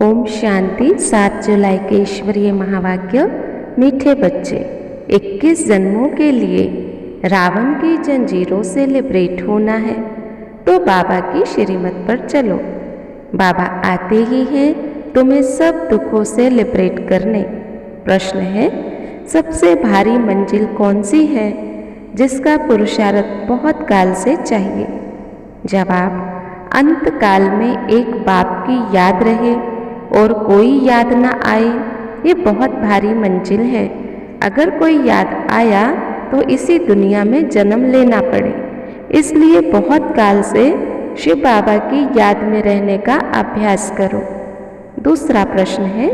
ओम शांति। 7 जुलाई के ईश्वरीय महावाक्य। मीठे बच्चे, 21 जन्मों के लिए रावण की जंजीरों से लिबरेट होना है तो बाबा की श्रीमत पर चलो। बाबा आते ही हैं तुम्हें सब दुखों से लिबरेट करने। प्रश्न है, सबसे भारी मंजिल कौन सी है जिसका पुरुषार्थ बहुत काल से चाहिए? जवाब, अंत काल में एक बाप की याद रहे और कोई याद ना आए, ये बहुत भारी मंजिल है। अगर कोई याद आया तो इसी दुनिया में जन्म लेना पड़े। इसलिए बहुत काल से शिव बाबा की याद में रहने का अभ्यास करो। दूसरा प्रश्न है,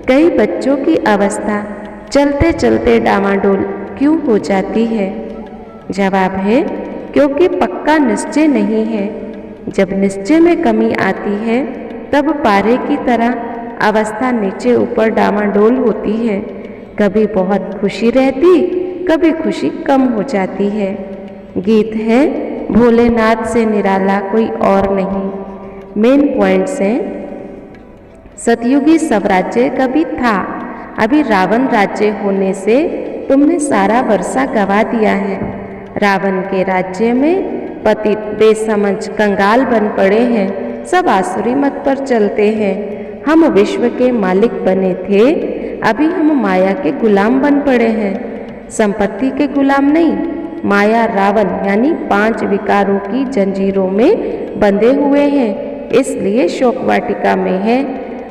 कई बच्चों की अवस्था चलते चलते डामाडोल क्यों हो जाती है? जवाब है, क्योंकि पक्का निश्चय नहीं है। जब निश्चय में कमी आती है तब पारे की तरह अवस्था नीचे ऊपर डामाडोल होती है। कभी बहुत खुशी रहती, कभी खुशी कम हो जाती है। गीत है, भोलेनाथ से निराला कोई और नहीं। मेन पॉइंट्स हैं, सतयुगी स्वराज्य कभी था, अभी रावण राज्य होने से तुमने सारा वर्षा गवा दिया है। रावण के राज्य में पतित बेसमझ कंगाल बन पड़े हैं, सब आसुरी मत पर चलते हैं। हम विश्व के मालिक बने थे, अभी हम माया के गुलाम बन पड़े हैं। संपत्ति के गुलाम नहीं, माया रावण यानी 5 विकारों की जंजीरों में बंधे हुए हैं, इसलिए शोक वाटिका में हैं।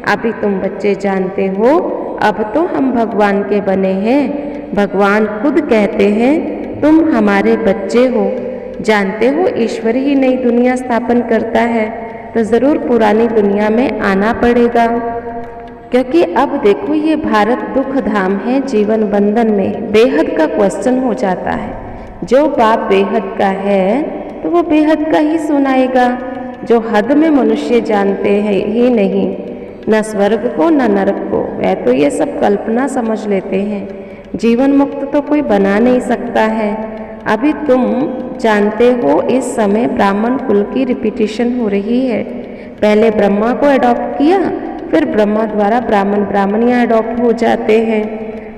अभी तुम बच्चे जानते हो, अब तो हम भगवान के बने हैं। भगवान खुद कहते हैं तुम हमारे बच्चे हो। जानते हो ईश्वर ही नई दुनिया स्थापन करता है तो ज़रूर पुरानी दुनिया में आना पड़ेगा, क्योंकि अब देखो ये भारत दुख धाम है। जीवन बंधन में बेहद का क्वेश्चन हो जाता है। जो बाप बेहद का है तो वो बेहद का ही सुनाएगा। जो हद में मनुष्य जानते हैं ही नहीं, न स्वर्ग को न नरक को, वह तो ये सब कल्पना समझ लेते हैं। जीवन मुक्त तो कोई बना नहीं सकता है। अभी तुम जानते हो इस समय ब्राह्मण कुल की रिपीटिशन हो रही है। पहले ब्रह्मा को अडॉप्ट किया, फिर ब्रह्मा द्वारा ब्राह्मणियाँ अडॉप्ट हो जाते हैं।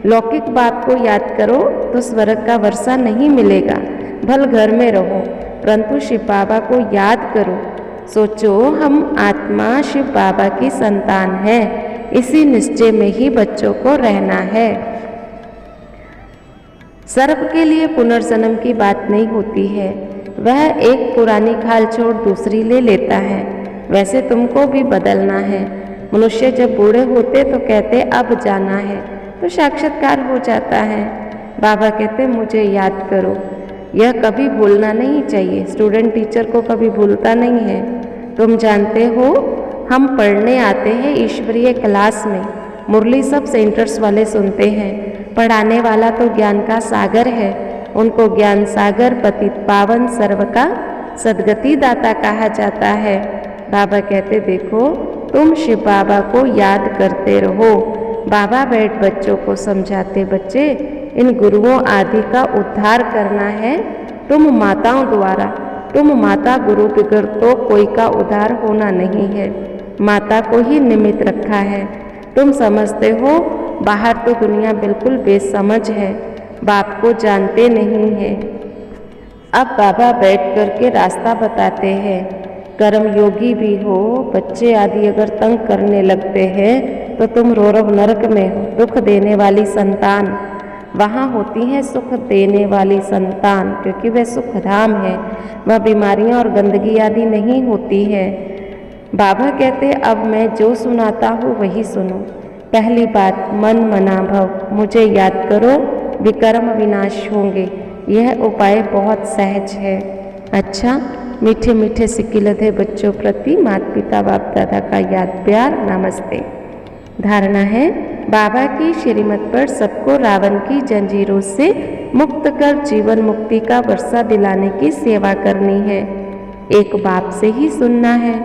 लौकिक बाप को याद करो तो स्वर्ग का वर्षा नहीं मिलेगा, भल घर में रहो, परंतु शिव बाबा को याद करो। सोचो हम आत्मा शिव बाबा की संतान है, इसी निश्चय में ही बच्चों को रहना है। सर्प के लिए पुनर्जन्म की बात नहीं होती है, वह एक पुरानी खाल छोड़ दूसरी ले लेता है। वैसे तुमको भी बदलना है। मनुष्य जब बूढ़े होते तो कहते अब जाना है, तो साक्षात्कार हो जाता है। बाबा कहते मुझे याद करो। यह कभी भूलना नहीं चाहिए। स्टूडेंट टीचर को कभी भूलता नहीं है। तुम जानते हो हम पढ़ने आते हैं ईश्वरीय क्लास में, मुरली सब सेंटर्स वाले सुनते हैं। पढ़ाने वाला तो ज्ञान का सागर है, उनको ज्ञान सागर पतित पावन सर्व का सद्गति दाता कहा जाता है। बाबा कहते देखो तुम शिव बाबा को याद करते रहो। बाबा बैठ बच्चों को समझाते, बच्चे इन गुरुओं आदि का उद्धार करना है तुम माताओं द्वारा। तुम माता गुरु बिगड़ तो कोई का उद्धार होना नहीं है। माता को ही निमित्त रखा है। तुम समझते हो बाहर तो दुनिया बिल्कुल बेसमझ है, बाप को जानते नहीं है। अब बाबा बैठ करके रास्ता बताते हैं। कर्म योगी भी हो, बच्चे आदि अगर तंग करने लगते हैं तो तुम रौरव नरक में हो। दुख देने वाली संतान वहाँ होती है सुख देने वाली संतान, क्योंकि वह सुख धाम है, वह बीमारियाँ और गंदगी आदि नहीं होती है। बाबा कहते अब मैं जो सुनाता हूँ वही सुनो। पहली बात, मन मना भव, मुझे याद करो, विकर्म विनाश होंगे। यह उपाय बहुत सहज है। अच्छा, मीठे मीठे सिक्किलधे बच्चों प्रति माता पिता बाप दादा का याद प्यार। नमस्ते। धारणा है, बाबा की श्रीमत पर सबको रावण की जंजीरों से मुक्त कर जीवन मुक्ति का वर्षा दिलाने की सेवा करनी है। एक बाप से ही सुनना है,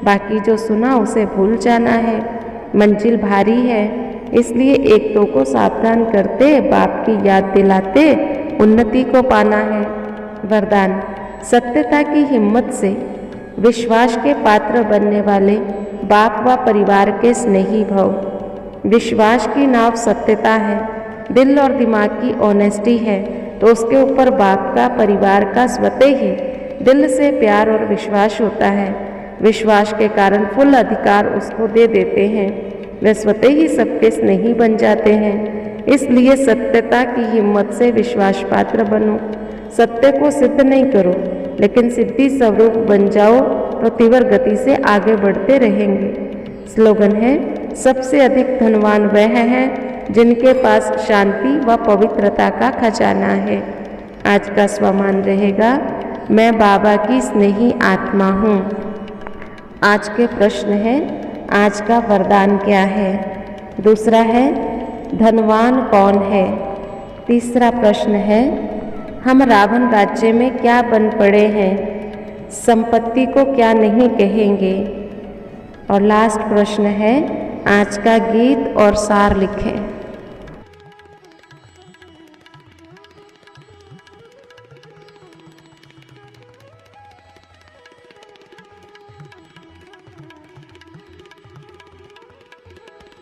बाकी जो सुना उसे भूल जाना है। मंजिल भारी है, इसलिए एक दो को सावधान करते, बाप की याद दिलाते उन्नति को पाना है। वरदान, सत्यता की हिम्मत से विश्वास के पात्र बनने वाले बाप व परिवार के स्नेही भव। विश्वास की नाव सत्यता है, दिल और दिमाग की ऑनेस्टी है, तो उसके ऊपर बाप का, परिवार का स्वतः ही दिल से प्यार और विश्वास होता है। विश्वास के कारण फुल अधिकार उसको दे देते हैं, वे स्वतः ही सबके स्नेही बन जाते हैं। इसलिए सत्यता की हिम्मत से विश्वास पात्र बनो। सत्य को सिद्ध नहीं करो, लेकिन सिद्धि स्वरूप बन जाओ तो तीव्र गति से आगे बढ़ते रहेंगे। स्लोगन है, सबसे अधिक धनवान वह है जिनके पास शांति व पवित्रता का खजाना है। आज का स्वमान रहेगा, मैं बाबा की स्नेही आत्मा हूँ। आज के प्रश्न है, आज का वरदान क्या है। दूसरा है, धनवान कौन है। तीसरा प्रश्न है, हम रावण राज्य में क्या बन पड़े हैं, संपत्ति को क्या नहीं कहेंगे। और लास्ट प्रश्न है, आज का गीत और सार लिखें।